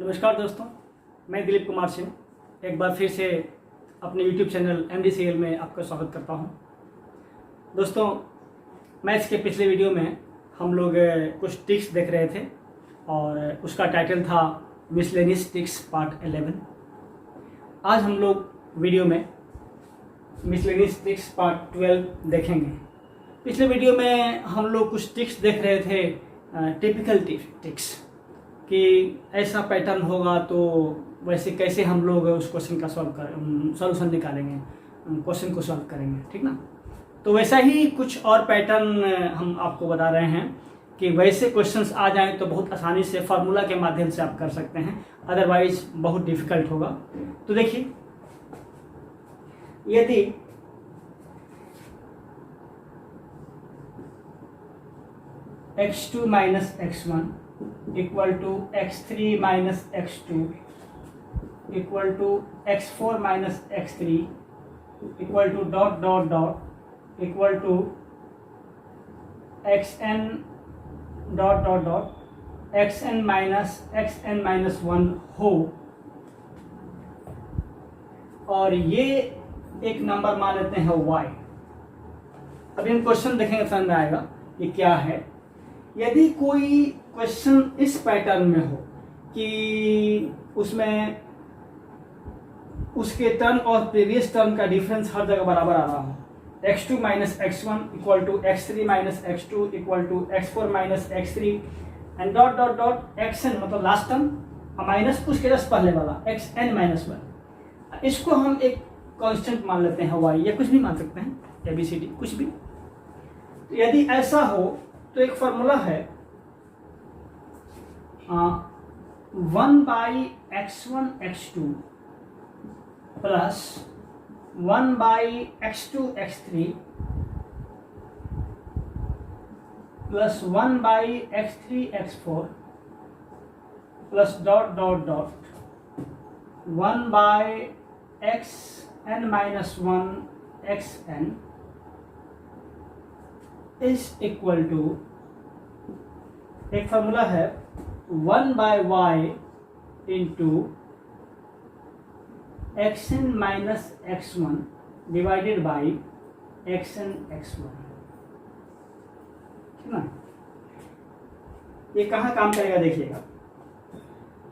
नमस्कार दोस्तों, मैं दिलीप कुमार सिंह एक बार फिर से अपने YouTube चैनल MDCL में आपका स्वागत करता हूं। दोस्तों, मैथ्स के पिछले वीडियो में हम लोग कुछ ट्रिक्स देख रहे थे और उसका टाइटल था मिसलेनियस ट्रिक्स पार्ट 11। आज हम लोग वीडियो में मिसलेनियस ट्रिक्स पार्ट 12 देखेंगे। पिछले वीडियो में हम लोग कुछ ट्रिक्स देख रहे थे, टिपिकल ट्रिक्स कि ऐसा पैटर्न होगा तो वैसे कैसे हम लोग उस क्वेश्चन का सॉल्यूशन निकालेंगे, क्वेश्चन को सॉल्व करेंगे, ठीक ना। तो वैसा ही कुछ और पैटर्न हम आपको बता रहे हैं कि वैसे क्वेश्चंस आ जाएं तो बहुत आसानी से फार्मूला के माध्यम से आप कर सकते हैं, अदरवाइज बहुत डिफिकल्ट होगा। तो देखिए, यदि x2 minus x1 equal to x3 minus x2 equal to x4 minus x3 equal to dot dot dot equal to xn dot dot dot xn minus 1 हो, और ये एक नंबर मान लेते हैं y। अब हम क्वेश्चन देखेंगे, समझ में आएगा ये क्या है। यदि कोई क्वेश्चन इस पैटर्न में हो कि उसमें उसके टर्म और प्रीवियस टर्म का डिफरेंस हर जगह बराबर आ रहा हो, x2 minus x1 equal to x3 minus x2 equal to x4 minus x3 and dot dot dot xn मतलब लास्ट टर्म माइनस उसके जस्ट पहले वाला xn माइनस 1, इसको हम एक कांस्टेंट मान लेते हैं y, या कुछ भी मान सकते हैं, ABCD कुछ भी। तो यदि ऐसा हो तो एक फॉर्मूला है 1 by x1 x2 plus 1 by x2 x3 plus 1 by x3 x4 plus dot dot dot 1 by xn minus 1 xn is equal to, एक फॉर्मूला है 1 by y into xn minus x1 divided by xn x1, ठीक ना। ये कहाँ काम करेगा देखिएगा।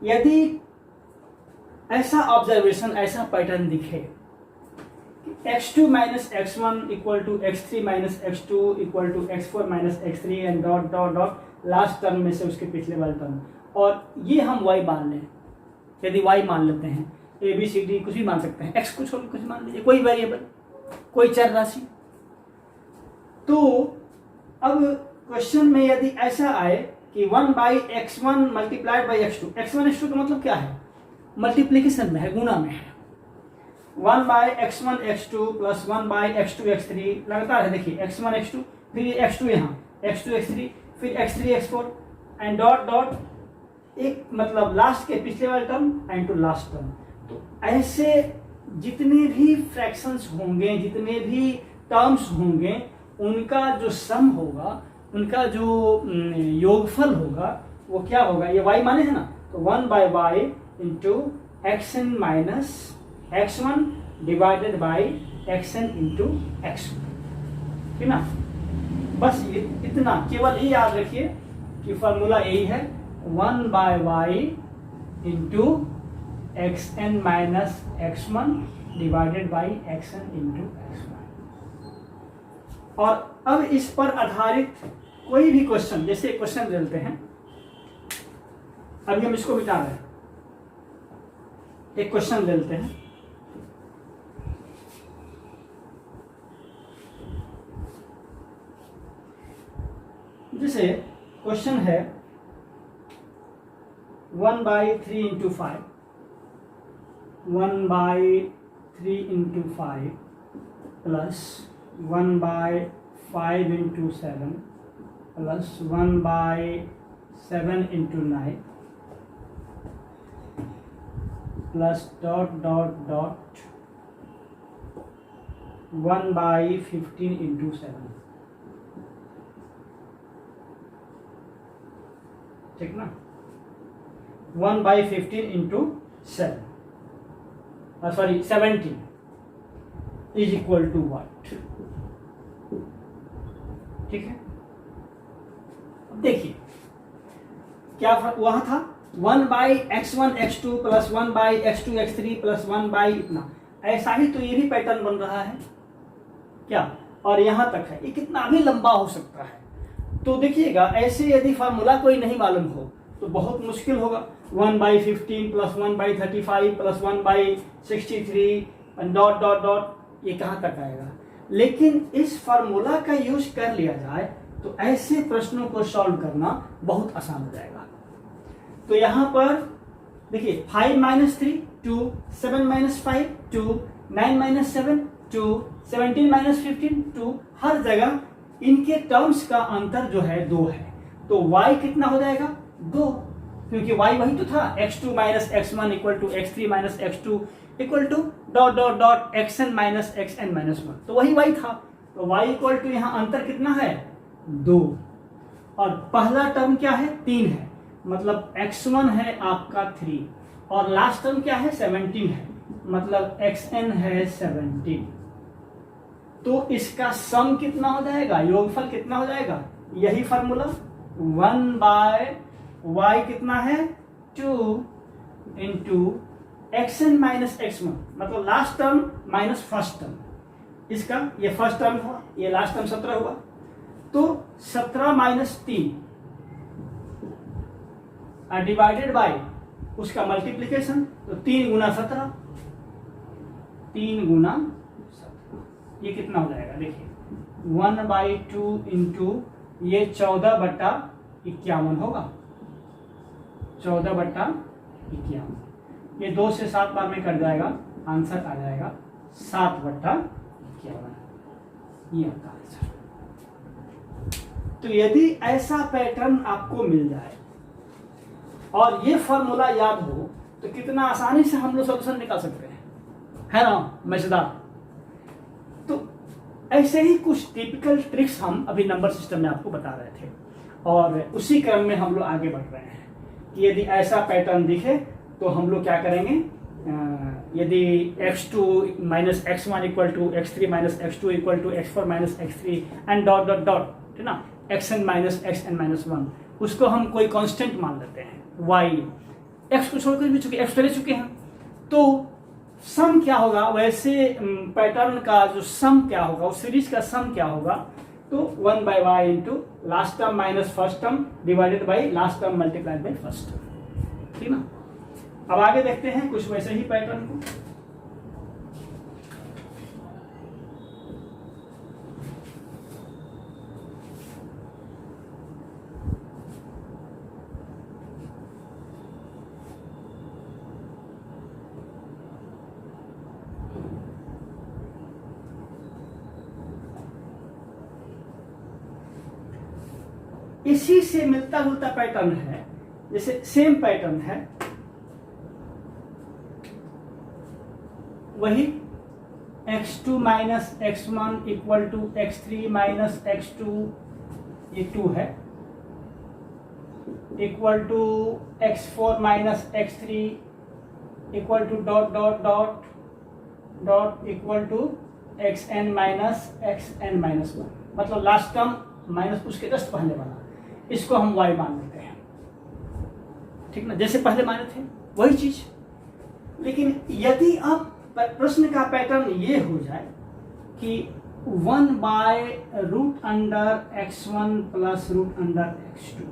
यदि ऐसा ऑब्जर्वेशन, ऐसा पैटर्न दिखे x2 minus x1 equal to x3 minus x2 equal to x4 minus x3 and dot dot dot last term में से उसके पिछले वाले टर्म, और ये हम y मान लें। यदि y मान लेते हैं, ABCD कुछ भी मान सकते हैं, x कुछ कुछ मान लीजिए, कोई वेरिएबल, कोई चर राशि। तो अब क्वेश्चन में यदि ऐसा आए कि 1 by x1 multiplied by x2, x1 x2 का मतलब क्या है, मल्टीप्लीकेशन में है, गुणा में है। 1 by x1 x2 plus 1 by x2 x3 लगातार है, देखिए x1 x2 फिर x2 यहाँ x2 x3 फिर x3 x4 and dot dot एक मतलब लास्ट के पिछले वाले term and to last term. तो ऐसे जितने भी फ्रैक्शंस होंगे, जितने भी टर्म्स होंगे, उनका जो सम होगा, उनका जो योगफल होगा वो क्या होगा, ये y माने है ना, तो 1 by y into xn minus x1 divided by xn into x2, ठीक ना। बस इतना, केवल ये याद रखिए कि फॉर्मूला यही है 1 by y into xn minus x1 divided by xn into x1। और अब इस पर आधारित कोई भी क्वेश्चन, जैसे क्वेश्चन लेते हैं, अभी हम इसको मिटा रहे हैं, एक क्वेश्चन लेते हैं, जैसे क्वेश्चन है 1 by 3 into 5, 1 by 3 into 5 plus 1 by 5 into 7 plus 1 by 7 into 9 plus dot dot dot 1 by 15 into 7, ठीक ना। 1/15 into 7 sorry 17 is equal to what. ठीक है, अब देखिए क्या वहां था 1/x1 x2 plus 1/x2 x3 plus 1 इतना, ऐसा ही तो ये भी पैटर्न बन रहा है क्या, और यहां तक है, ये कितना भी लंबा हो सकता है। तो देखिएगा ऐसे यदि फार्मूला कोई नहीं मालूम हो तो बहुत मुश्किल होगा। 1/15 plus 1/35 plus 1/63 dot dot dot, ये कहाँ तक आएगा। लेकिन इस फार्मूला का यूज कर लिया जाए तो ऐसे प्रश्नों को सॉल्व करना बहुत आसान हो जाएगा। तो यहां पर देखिए 5 - 3 2, 7 - 5 2, 9 - 7 2, 17 - 15 2, हर जगह इनके टर्म्स का अंतर जो है 2 है। तो y कितना हो जाएगा 2, क्योंकि y वही तो था x2 - x1 equal to x3 - x2 equal to dot dot dot xn - xn - 1, तो वही y था। तो y इक्वल टू यहाँ अंतर कितना है 2, और पहला टर्म क्या है 3 है, मतलब x1 है आपका 3 और लास्ट टर्म क्या है 17 है, मतलब xn है 17। तो इसका सम कितना हो जाएगा, योगफल कितना हो जाएगा, यही फार्मूला 1/y कितना है 2 इंटू xn - x1, मतलब last term minus first term, इसका ये फर्स्ट टर्म हुआ, ये लास्ट टर्म 17 हुआ, तो 17 - 3 डिवाइडेड बाय उसका मल्टीप्लीकेशन, तो 3 × 17, 3 × 17 ये कितना हो जाएगा देखिए 1/2 इंटू ये 14/51 होगा, 14/51, ये 2 से 7 बार में कट जाएगा, आंसर आ जाएगा 7/51, ये आपका आंसर। तो यदि ऐसा पैटर्न आपको मिल जाए और ये फॉर्मूला याद हो तो कितना आसानी से हम लोग सॉल्यूशन निकाल सकते हैं, है ना, मजेदार। तो ऐसे ही कुछ टिपिकल ट्रिक्स हम अभी नंबर सिस्टम में आपको बता रहे थे, और उसी क्रम में हम लोग आगे बढ़ रहे हैं कि यदि ऐसा पैटर्न दिखे तो हम लोग क्या करेंगे, यदि x2 - x1 equal to x3 - x2 equal to x4 - x3 and dot dot dot, है ना, xn - xn - 1, उसको हम कोई कांस्टेंट मान लेते हैं y, x को छोड़कर भी चुके x ले चुके हैं, तो सम क्या होगा, वैसे पैटर्न का जो सम क्या होगा, उस सीरीज का सम क्या होगा, तो 1/y into last term minus first term divided by last term multiplied by first term, ठीक ना। अब आगे देखते हैं कुछ वैसे ही पैटर्न को। इसी से मिलता जुलता पैटर्न है, जैसे सेम पैटर्न है वही x2 - x1 equal to x3 - x2, ये 2 है, equal to x4 - x3 equal to dot dot dot dot equal to xn - xn - 1, मतलब लास्ट टर्म माइनस उसके जस्ट पहले वाला, इसको हम y मान लेते हैं, ठीक ना, जैसे पहले माने थे वही चीज। लेकिन यदि अब प्रश्न का पैटर्न ये हो जाए कि 1/√x1 प्लस √x2,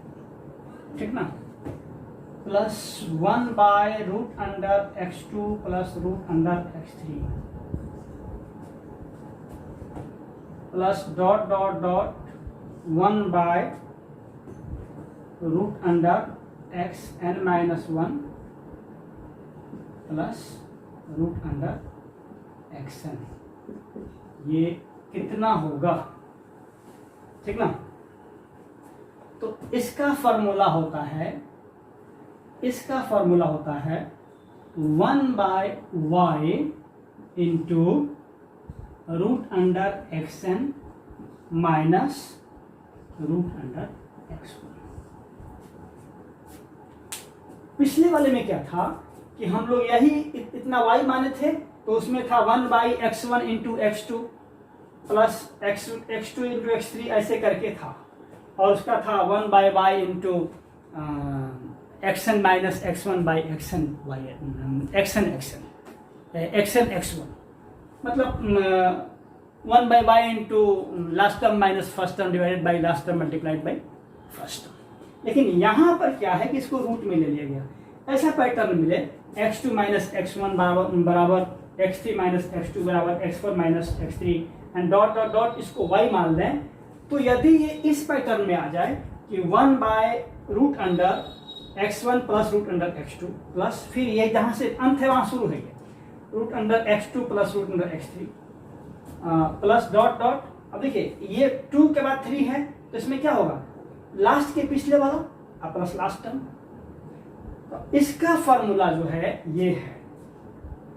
ठीक ना, plus 1/√x2 plus √x3 plus dot dot dot 1/√xn - 1 plus √xn, ये कितना होगा, ठीक ना। तो इसका फॉर्मूला होता है 1/y into √xn minus √x1। पिछले वाले में क्या था कि हम लोग यही इतना y माने थे, तो उसमें था 1/x1 into x2 plus x2 into x3 ऐसे करके था, और उसका था 1/y into xn minus x1 by xn x1 मतलब 1/y into last term minus first term divided by last term multiplied by first term. लेकिन यहाँ पर क्या है कि इसको रूट में ले लिया गया, ऐसा पैटर्न मिले x2 माइनस x1 बराबर x3 माइनस x2 बराबर x4 minus x3 and dot dot dot इसको y मान लें, तो यदि ये इस पैटर्न में आ जाए कि 1/√अंडर x1 plus root under x2 plus फिर ये जहाँ से अंत है वहाँ शुरू है ये root under x2 plus root under x3 plus dot dot. अब देखिए ये 2 के बाद 3 है, तो इसमें क्या होगा, लास्ट के पिछले वाला प्लस लास्ट टर्म। तो इसका फॉर्मूला जो है ये है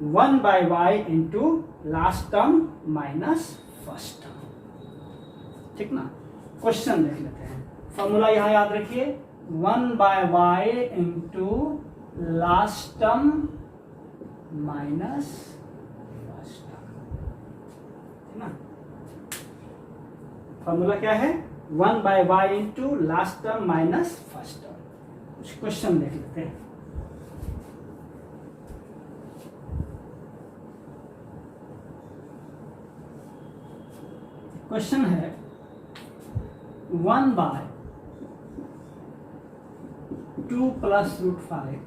1/y into last term minus first term. ठीक ना, क्वेश्चन देख लेते हैं। फॉर्मूला यहाँ याद रखिए 1/y into last term minus first term. ठीक ना, फॉर्मूला क्या है 1/y into last term minus first term. कुछ क्वेश्चन देख लेते हैं। क्वेश्चन है 1/2 plus √5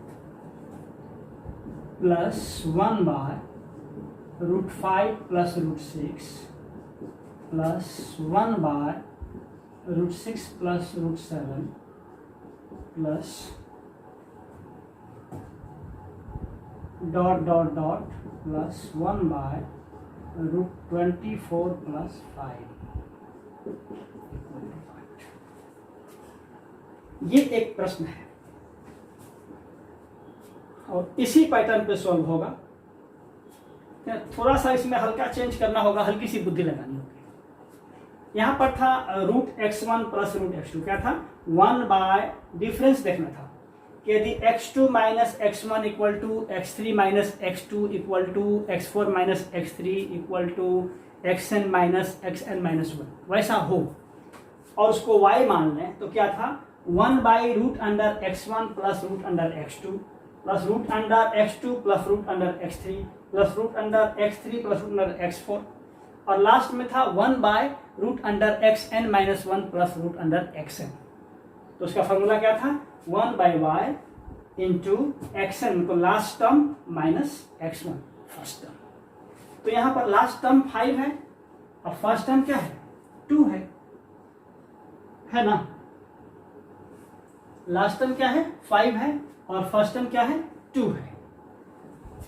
plus 1/√5 plus √6 plus 1/√6 plus √7 plus dot dot dot plus 1/√24 plus 5। ये एक प्रश्न है और इसी पैटर्न पे सॉल्व होगा। थोड़ा सा इसमें हल्का चेंज करना होगा, हल्की सी बुद्धि लगानी होगी। यहां पर था √x1 प्लस √x2, क्या था 1/ डिफरेंस देखना था कि यदि x2 minus x1 equal to x3 minus x2 equal to x4 minus x3 equal to xn minus xn minus 1 वैसा हो और उसको y मान लें, तो क्या था 1/√अंडर x1 plus √under x2 plus √under x2 plus √under x3 plus √under x3 plus √under x4 और लास्ट में था 1/√अंडर xn minus 1 plus √under xn। तो उसका फॉर्मूला क्या था 1/y इंटू xn मतलब last term minus x1 first term. तो यहाँ पर लास्ट टर्म 5 है और फर्स्ट टर्म क्या है 2 है ना। लास्ट टर्म क्या है 5 है और फर्स्ट टर्म क्या है 2 है।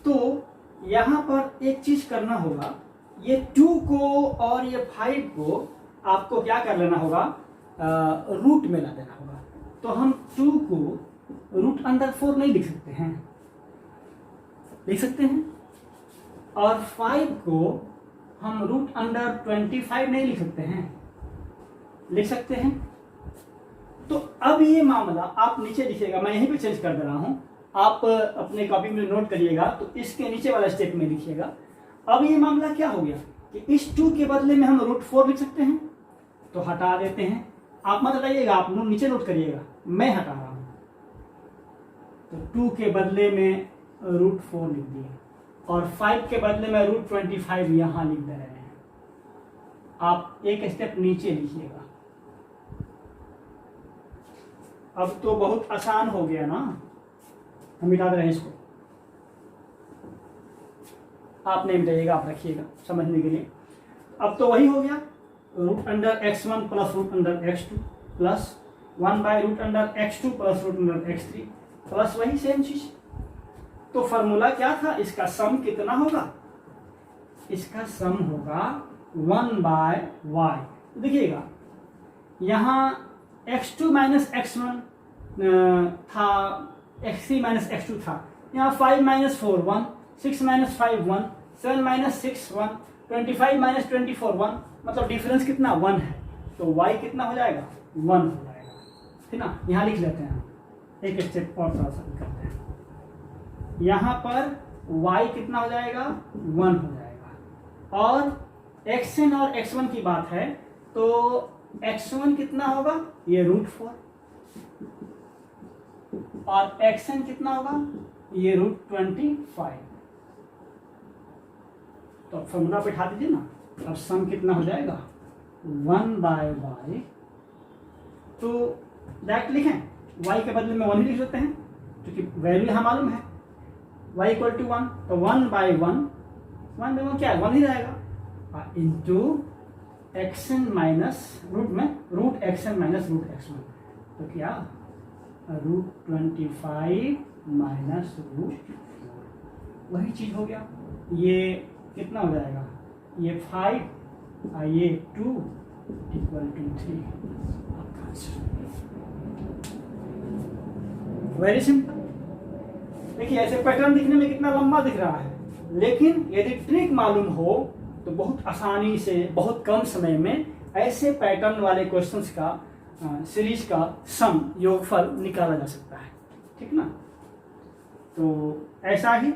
तो यहाँ पर एक चीज करना होगा, ये 2 को और ये 5 को आपको क्या कर लेना होगा, रूट में ला देना होगा। तो हम 2 को √4 नहीं लिख सकते हैं, लिख सकते हैं, और 5 को हम √25 नहीं लिख सकते हैं, लिख सकते हैं। तो अब ये मामला आप नीचे लिखिएगा, मैं यहीं पे चेंज कर दे रहा हूं, आप अपने कॉपी में नोट करिएगा, तो इसके नीचे वाला स्टेप में लिखिएगा। अब ये मामला क्या हो गया कि इस 2 के बदले में हम √4 लिख सकते हैं, तो हटा देते हैं। आप मत हटाइएगा, आप नीचे नोट करिएगा, मैं हटा रहा हूं। तो 2 के बदले में √4 लिख दिए और 5 के बदले में √25 यहां लिख दे रहे हैं। आप एक स्टेप नीचे लिखिएगा। अब तो बहुत आसान हो गया ना, हम मिटा दे रहे हैं इसको, आप नहीं मिटाइएगा, आप रखिएगा समझने के लिए। अब तो वही हो गया √x1 plus √x2 plus 1/√x2 plus √x3 plus वही सेम चीज। तो फॉर्मूला क्या था, इसका सम कितना होगा, इसका सम होगा 1/y। देखिएगा यहाँ x2 माइनस x1 था, x3 माइनस x2 था, यहाँ 5 माइनस 4 1, 6 माइनस 5 1, 7 माइनस 6 1, 25 माइनस 24 1, मतलब डिफरेंस कितना 1 है। तो y कितना हो जाएगा 1 हो जाएगा, ठीक ना। यहाँ लिख लेते हैं एक स्टेप और थोड़ा सा करते हैं। यहाँ पर y कितना हो जाएगा, 1 हो जाएगा, और xn और x1 की बात है तो x1 कितना होगा, ये √4, और xn कितना होगा, ये √25। तो फॉर्मूला पे उठा दीजिए ना। अब सम कितना हो जाएगा, 1/y, तो डायरेक्ट लिखें, y के बदले में 1 ही लिख सकते हैं क्योंकि वैल्यू यहाँ मालूम है, y = 1, तो 1/1 क्या है, 1 ही रहेगा, इंटू xn माइनस रूट में √xn माइनस √x1, तो क्या √25 माइनस √4, वही चीज हो गया। ये कितना हो जाएगा, ये 5 और ये 2 = 3, आपका आंसर। Very simple. देखिए ऐसे पैटर्न दिखने में कितना लंबा दिख रहा है, लेकिन यदि ट्रिक मालूम हो तो बहुत आसानी से बहुत कम समय में ऐसे पैटर्न वाले क्वेश्चंस का सीरीज का सम योगफल निकाला जा सकता है, ठीक ना। तो ऐसा ही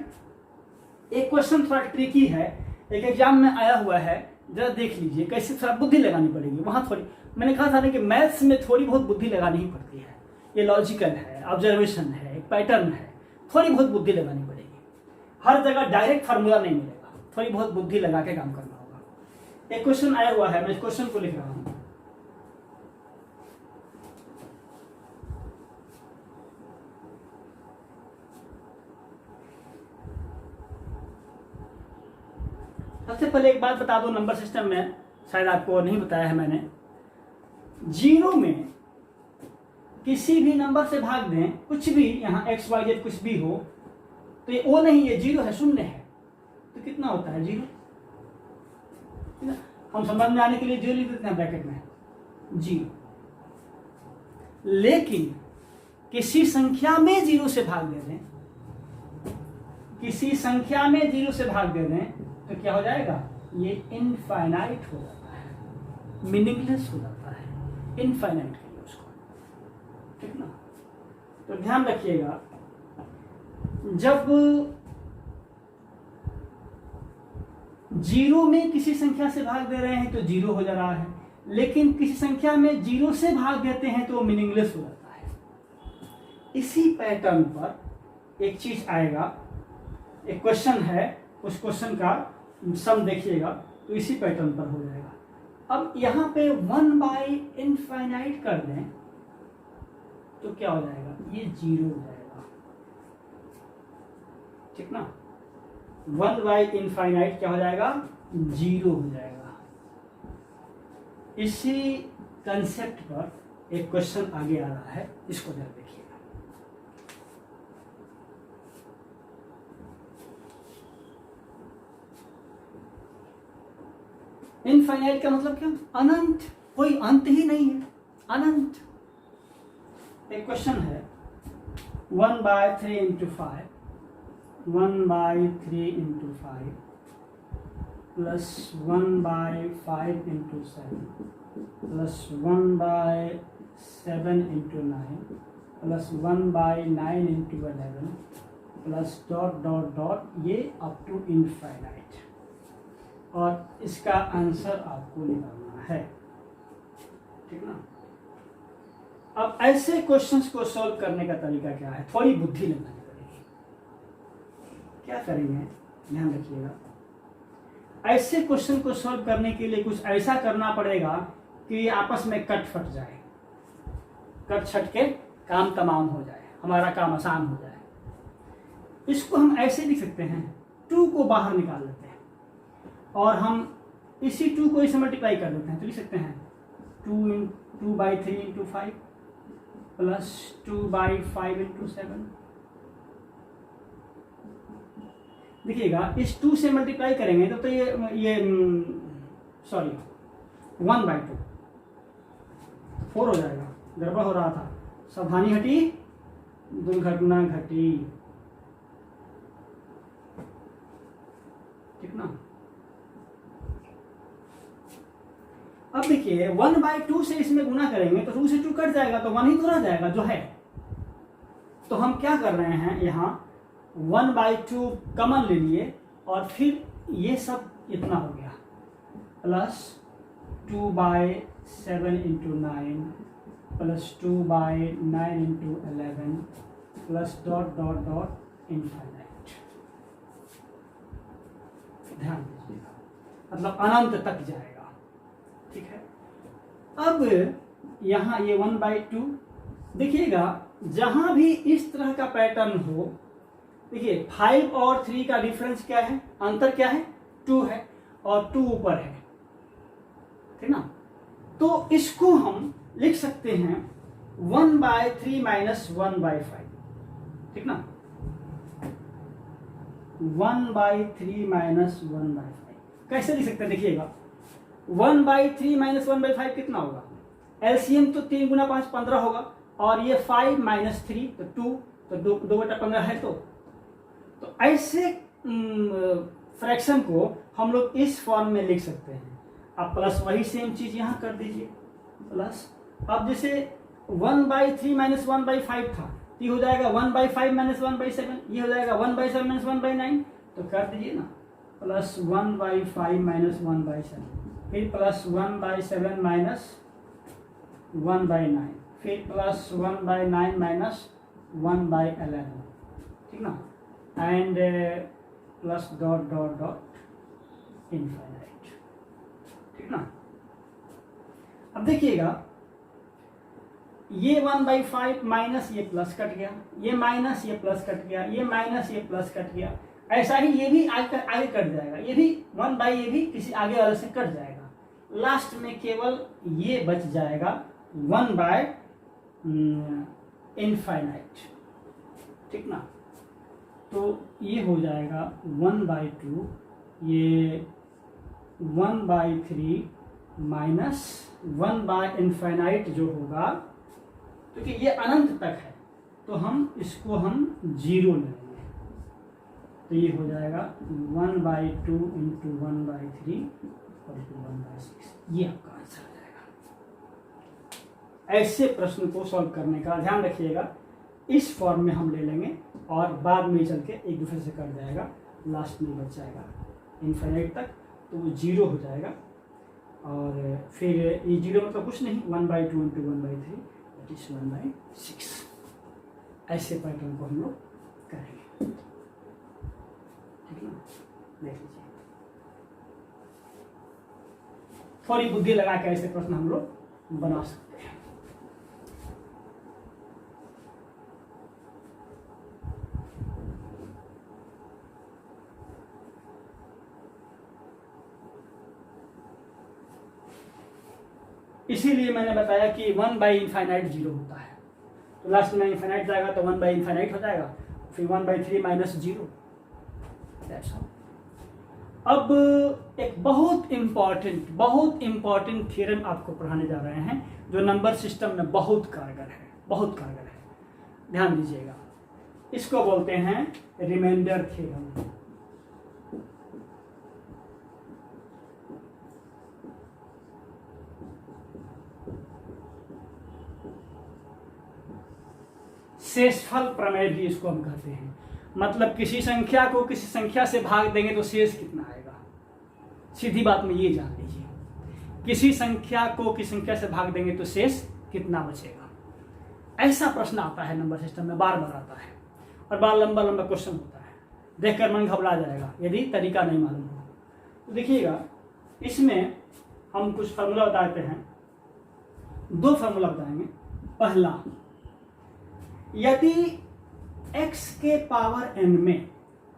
एक क्वेश्चन थोड़ा ट्रिकी है, एक एग्जाम में आया हुआ है, जरा देख लीजिए कैसे, थोड़ा बुद्धि लगानी पड़ेगी। वहां थोड़ी मैंने कहा था ना कि मैथ्स में थोड़ी बहुत बुद्धि लगानी ही पड़ती है, ये लॉजिकल है, ऑब्जर्वेशन है, एक पैटर्न है, थोड़ी बहुत बुद्धि लगानी पड़ेगी। हर जगह डायरेक्ट फार्मूला नहीं मिलेगा, थोड़ी बहुत बुद्धि लगा के काम करना होगा। एक क्वेश्चन आया हुआ है, मैं इस क्वेश्चन को लिख रहा हूं। सबसे पहले एक बात बता दो, नंबर सिस्टम में शायद आपको नहीं बताया है मैंने, 0 में किसी भी नंबर से भाग दें, कुछ भी यहाँ x y z कुछ भी हो, तो ये ओ नहीं, ये 0 है, शून्य है, तो कितना होता है 0। हम समझ में आने के लिए 0 लिख देते हैं ब्रैकेट में, 0। लेकिन किसी संख्या में 0 से भाग दे दें, किसी संख्या में 0 से भाग दे दें, तो क्या हो जाएगा, ये इनफाइनाइट हो जाता है, मीनिंगलेस हो जाता है, इनफाइनाइट के लिए उसको, ठीक ना। तो ध्यान रखिएगा, जब 0 में किसी संख्या से भाग दे रहे हैं तो 0 हो जा रहा है, लेकिन किसी संख्या में 0 से भाग देते हैं तो मीनिंगलेस हो जाता है। इसी पैटर्न पर एक चीज आएगा, एक क्वेश्चन है, उस क्वेश्चन का सम देखिएगा तो इसी पैटर्न पर हो जाएगा। अब यहां पे 1/∞ कर दें तो क्या हो जाएगा, ये 0 हो जाएगा, ठीक ना। 1/∞ क्या हो जाएगा, 0 हो जाएगा। इसी कंसेप्ट पर एक क्वेश्चन आगे आ रहा है, इसको जरा देखिएगा। इनफाइनाइट का मतलब क्या, अनंत, कोई अंत ही नहीं है, अनंत। एक क्वेश्चन है 1/3 × 5, 1/3 × 5 प्लस 1/5 × 7 प्लस 1/7 × 9 प्लस 1/9 × 11 प्लस ... ये अप टू इनफाइनाइट, और इसका आंसर आपको निकालना है, ठीक ना। अब ऐसे क्वेश्चंस को सॉल्व करने का तरीका क्या है, थोड़ी बुद्धि लगानी पड़ेगी। क्या करेंगे, ध्यान रखिएगा, ऐसे क्वेश्चन को सॉल्व करने के लिए कुछ ऐसा करना पड़ेगा कि आपस में कट फट जाए, कट छट के काम तमाम हो जाए, हमारा काम आसान हो जाए। इसको हम ऐसे लिख सकते हैं, 2 को बाहर निकाल लेते हैं और हम इसी 2 को इसे मल्टीप्लाई कर देते हैं, तो लिख सकते हैं 2/3 × 5 प्लस 2/5 × 7। देखिएगा इस 2 से मल्टीप्लाई करेंगे तो ये सॉरी 1/2 4 हो जाएगा, गड़बड़ हो रहा था, सावधानी हटी दुर्घटना घटी, ठीक ना। अब देखिए 1/2 से इसमें गुना करेंगे तो 2 से 2 कट जाएगा, तो 1 ही तो रह जाएगा जो है, तो हम क्या कर रहे हैं, यहाँ 1/2 कॉमन ले लिए और फिर ये सब इतना हो गया plus 2/7 × 9 plus 2/9 × 11 plus dot dot dot infinite. ध्यान दीजिएगा, मतलब अनंत तक जाएगा। ठीक है, अब यहाँ ये 1/2 देखिएगा, जहां भी इस तरह का पैटर्न हो, देखिए 5 और 3 का डिफरेंस क्या है, अंतर क्या है, 2 है और 2 ऊपर है, ठीक ना। तो इसको हम लिख सकते हैं 1/3 - 1/5, ठीक ना। 1/3 - 1/5 कैसे लिख सकते हैं, देखिएगा 1/3 - 1/5 कितना होगा, एलसीएम तो 3 × 5 15 होगा और ये 5 - 3 तो 2, तो 2/15 है। तो ऐसे फ्रैक्शन को हम लोग इस फॉर्म में लिख सकते हैं। अब प्लस वही सेम चीज यहाँ कर दीजिए प्लस, अब जैसे 1/3 - 1/5 था, ये हो जाएगा 1/5 - 1/7, ये हो जाएगा 1/7 - 1/9, तो कर दीजिए ना प्लस 1/5 - 1/7, फिर प्लस 1/7 - 1/9, फिर प्लस 1/9 - 1/11, ठीक ना, and plus dot dot dot infinite, ठीक ना। अब देखिएगा ये 1/5 माइनस ये प्लस कट गया, ये माइनस ये प्लस कट गया, ये माइनस ये प्लस कट गया, ऐसा ही ये भी आगे कट जाएगा, ये भी 1 ये भी किसी आगे वाले से कट जाएगा, लास्ट में केवल ये बच जाएगा 1 इनफाइनाइट, ठीक ना। तो ये हो जाएगा 1/2, ये 1/3 माइनस 1 इनफाइनाइट जो होगा, क्योंकि ये अनंत तक है तो हम इसको हम 0 लेंगे, तो ये हो जाएगा 1/2 × 1/3 और 1/6, ये आपका आंसर हो जाएगा। ऐसे प्रश्न को सॉल्व करने का ध्यान रखिएगा, इस फॉर्म में हम ले लेंगे और बाद में चल के एक दूसरे से कट जाएगा, लास्ट में बच जाएगा इनफाइनाइट तक, तो वो 0 हो जाएगा। और फिर ये 0 मतलब कुछ नहीं, 1/2 × 1/3 दैट इज 1/6। ऐसे पैटर्न को हम लोग करेंगे, ठीक है ना। देख लीजिए, थोड़ी बुद्धि लगा के ऐसे प्रश्न हम लोग बना सकते हैं। इसीलिए मैंने बताया कि 1/इनफाइनाइट 0 होता है, तो लास्ट में इनफाइनाइट जाएगा तो 1/इनफाइनाइट हो जाएगा, फिर 1/3 - 0, दैट्स ऑल। अब एक बहुत इंपॉर्टेंट थ्योरम आपको पढ़ाने जा रहे हैं, जो नंबर सिस्टम में बहुत कारगर है, ध्यान दीजिएगा। इसको बोलते हैं रिमाइंडर थ्योरम। शेषफल प्रमेय भी इसको हम कहते हैं, मतलब किसी संख्या को किसी संख्या से भाग देंगे तो शेष कितना आएगा। सीधी बात में ये जान लीजिए, किसी संख्या को किसी संख्या से भाग देंगे तो शेष कितना बचेगा। ऐसा प्रश्न आता है नंबर सिस्टम में, बार बार आता है और बार लंबा क्वेश्चन होता है, देखकर मन घबरा जाएगा यदि तरीका नहीं मालूम हो। तो देखिएगा, इसमें हम कुछ फार्मूला बताते हैं, 2 फार्मूला बताएंगे। पहला, यदि x के पावर n में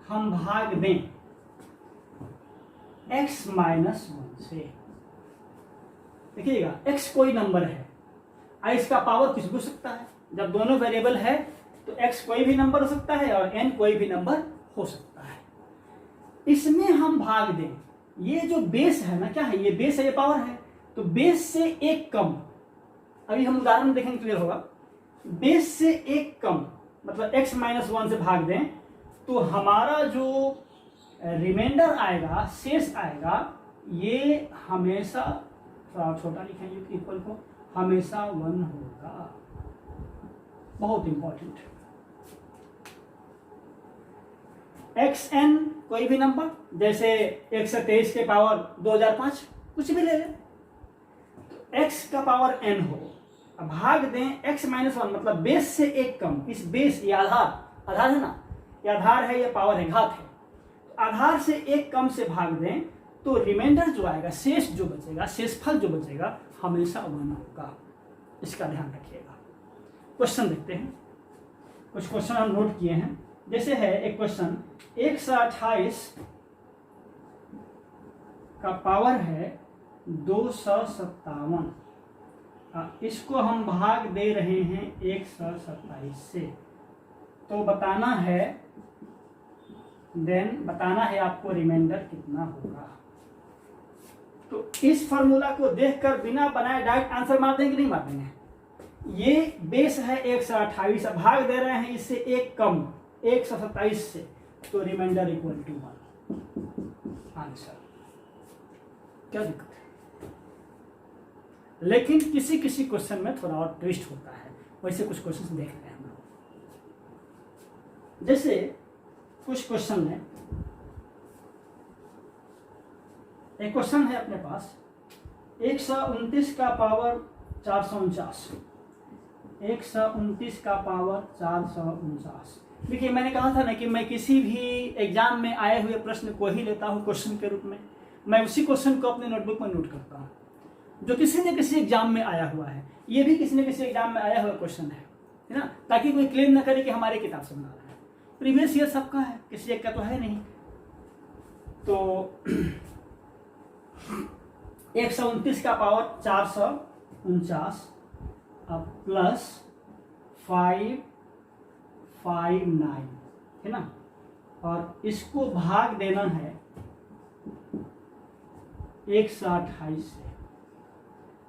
हम भाग दें x - 1 से, देखिएगा x कोई नंबर है, इसका पावर कुछ भी हो सकता है, जब दोनों वेरिएबल है तो x कोई भी नंबर हो सकता है और n कोई भी नंबर हो सकता है। इसमें हम भाग दें, ये जो बेस है ना, क्या है, ये बेस है, ये पावर है, तो बेस से एक कम, अभी हम उदाहरण में देखेंगे क्लियर होगा, बेस से एक कम मतलब x - 1 से भाग दें तो हमारा जो रिमाइंडर आएगा, शेष आएगा, ये हमेशा, थोड़ा छोटा लिखेंगे इक्वल को, हमेशा 1 होगा। बहुत इंपॉर्टेंट, xn कोई भी नंबर, जैसे 123 के पावर 2005 कुछ भी ले लें, तो x का पावर n हो, अब भाग दें x माइनस 1 मतलब बेस से एक कम, इस बेस ये आधार है ना, ये आधार है, ये पावर है, घात है, तो आधार से एक कम से भाग दें तो रिमाइंडर जो आएगा, शेष जो बचेगा, शेषफल जो बचेगा हमेशा 1 होगा, इसका ध्यान रखिएगा। क्वेश्चन देखते हैं, कुछ क्वेश्चन हम नोट किए हैं, जैसे है एक क्वेश्चन 128 का पावर है 257, इसको हम भाग दे रहे हैं 127 से, तो बताना है आपको रिमाइंडर कितना होगा। तो इस फॉर्मूला को देखकर बिना बनाए डायरेक्ट आंसर मार देंगे, नहीं मार देंगे, ये बेस है 128, भाग दे रहे हैं इससे एक कम 127 से, तो रिमाइंडर इक्वल टू 1 आंसर। क्या दिक्कत है? लेकिन किसी किसी क्वेश्चन में थोड़ा और ट्विस्ट होता है, वैसे कुछ क्वेश्चन देख रहे हैं हम लोग। जैसे कुछ क्वेश्चन में एक क्वेश्चन है अपने पास 129 का पावर 449, 129 का पावर 449। देखिए मैंने कहा था ना कि मैं किसी भी एग्जाम में आए हुए प्रश्न को ही लेता हूँ क्वेश्चन के रूप में, मैं उसी क्वेश्चन को अपने नोटबुक में नोट करता हूँ जो किसी न किसी एग्जाम में आया हुआ है, ये भी किसी न किसी एग्जाम में आया हुआ क्वेश्चन है ना, ताकि कोई क्लेम ना करे कि हमारे किताब से बना रहा है। प्रीवियस ईयर सबका है, किसी एक का तो है नहीं। तो 129 का पावर 449 अब प्लस 559 है ना, और इसको भाग देना है 128 से।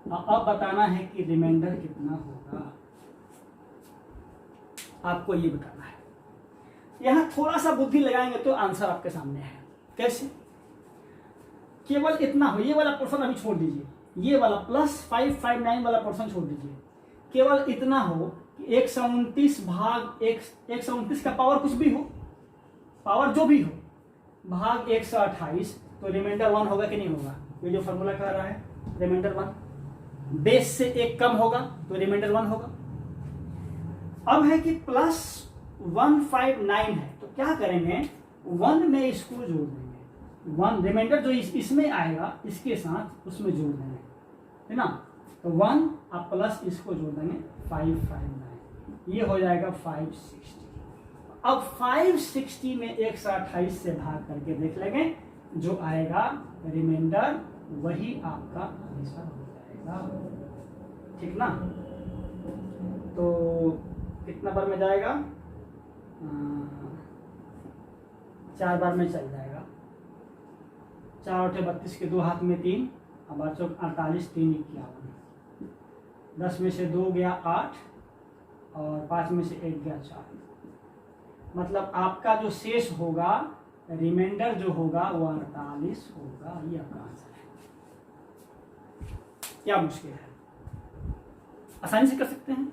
अब बताना है कि रिमाइंडर कितना होगा, आपको ये बताना है। यहां थोड़ा सा बुद्धि लगाएंगे तो आंसर आपके सामने है। कैसे? केवल इतना हो, ये वाला पोर्शन अभी छोड़ दीजिए, ये वाला प्लस 559 वाला पोर्शन छोड़ दीजिए, केवल इतना हो कि 129 भाग 129 का पावर कुछ भी हो, पावर जो भी हो, भाग 128, तो रिमाइंडर 1 होगा कि नहीं होगा? ये जो फॉर्मूला कह रहा है रिमाइंडर 1, बेस से एक कम होगा तो रिमाइंडर 1 होगा। अब है कि प्लस 159 है, तो क्या करेंगे, 1 में इसको जोड़ देंगे, 1 रिमाइंडर जो इसमें आएगा इसके साथ उसमें जोड़ देंगे, है ना, तो 1 आप प्लस इसको जोड़ देंगे 559, ये हो जाएगा 560। अब 560 में 128 से भाग करके देख लेंगे, जो आएगा रिमाइंडर वही आपका आंसर हो जाएगा, ठीक ना। तो कितना बार में जाएगा, 4 बार में चल जाएगा, 4 8 32 के 2 हाथ में 3, अब 48 3 51, 10 में से 2 गया 8 और 5 में से 1 गया 4, मतलब आपका जो शेष होगा, रिमाइंडर जो होगा वो 48 होगा। ये आपका आंसर है। क्या मुश्किल है, आसानी से कर सकते हैं।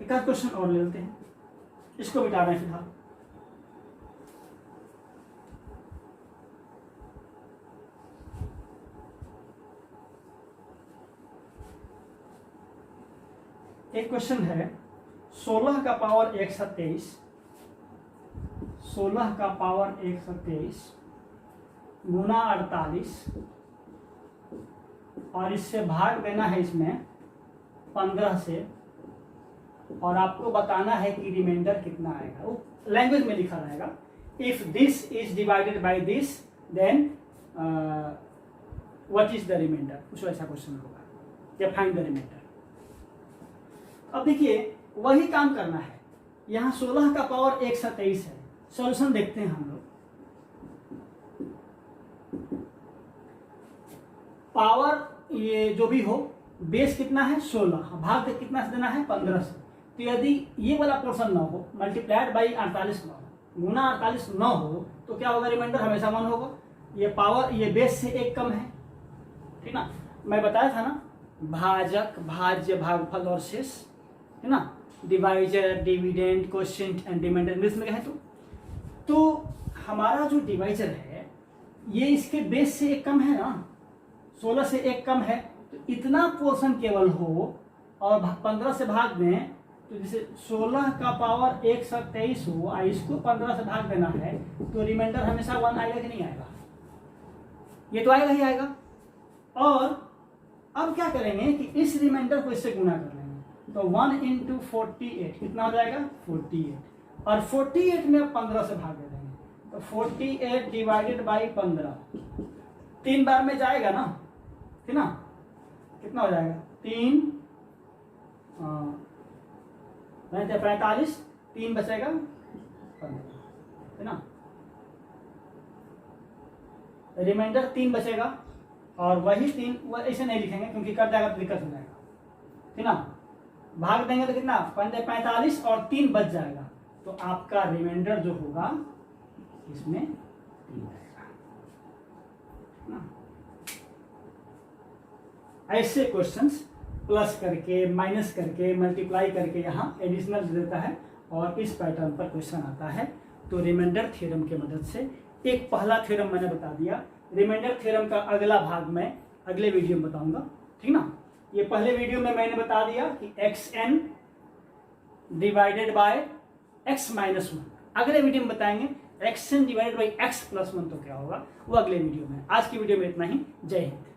एक आध क्वेश्चन और ले लेते हैं, इसको मिटा रहे हैं फिलहाल। एक क्वेश्चन है 16 का पावर 127, 16 का पावर 127 गुना 48, और इससे भाग देना है इसमें 15 से, और आपको बताना है कि रिमाइंडर कितना आएगा। वो लैंग्वेज में लिखा रहेगा, if this is divided by this then what is the remainder, कुछ ऐसा क्वेश्चन होगा, या फाइंड द रिमाइंडर। अब देखिए वही काम करना है, यहाँ 16 का पावर 127 है, सॉल्यूशन देखते हैं हम लोग। पावर ये जो भी हो, बेस कितना है 16, भाग कितना से देना है 15 से, तो यदि ये वाला पोर्शन ना हो, मल्टीप्लाइड बाई 48 ना हो, गुना 48 ना हो, तो क्या होगा, रिमाइंडर हमेशा 1 होगा। ये पावर ये बेस से एक कम है, ठीक ना। मैं बताया था ना, भाजक भाज्य भागफल और शेष, है ना, divisor, dividend, coefficient and remainder English में कहें तो हमारा जो डिवाइजर है ये इसके बेस से एक कम है ना, 16 से एक कम है, तो इतना पोर्शन केवल हो और 15 से भाग दें, तो जैसे 16 का पावर 123 हो और इसको 15 से भाग देना है, तो रिमाइंडर हमेशा 1 आएगा कि नहीं आएगा? ये तो आएगा ही आएगा। और अब क्या करेंगे कि इस रिमाइंडर को इससे गुणा कर लेंगे, तो 1 इंटू 48 कितना हो जाएगा? 48, और 48 में 15 से भाग दे देंगे, तो 48 डिवाइडेड बाई 15 3 बार में जाएगा ना, ठीक ना? कितना हो जाएगा? 3 45, 3 बचेगा 15, है ना? रिमाइंडर 3 बचेगा, और वही 3 वो ऐसे नहीं लिखेंगे क्योंकि कट जाएगा तो दिक्कत हो जाएगा, ठीक ना? भाग देंगे तो कितना? 45 और 3 बच जाएगा, तो आपका रिमाइंडर जो होगा इसमें 3 आएगा ना। ऐसे क्वेश्चंस प्लस करके, माइनस करके, मल्टीप्लाई करके यहाँ एडिशनल देता है और इस पैटर्न पर क्वेश्चन आता है। तो रिमाइंडर थ्योरम की मदद से एक पहला थ्योरम मैंने बता दिया। रिमाइंडर थ्योरम का अगला भाग मैं अगले वीडियो में बताऊंगा, ठीक ना? ये पहले वीडियो में मैंने बता दिया कि xn divided by x minus 1। अगले वीडियो में बताएंगे xn divided by x plus 1 तो क्या होगा, वो अगले वीडियो में। आज की वीडियो में इतना ही। जय हिंद।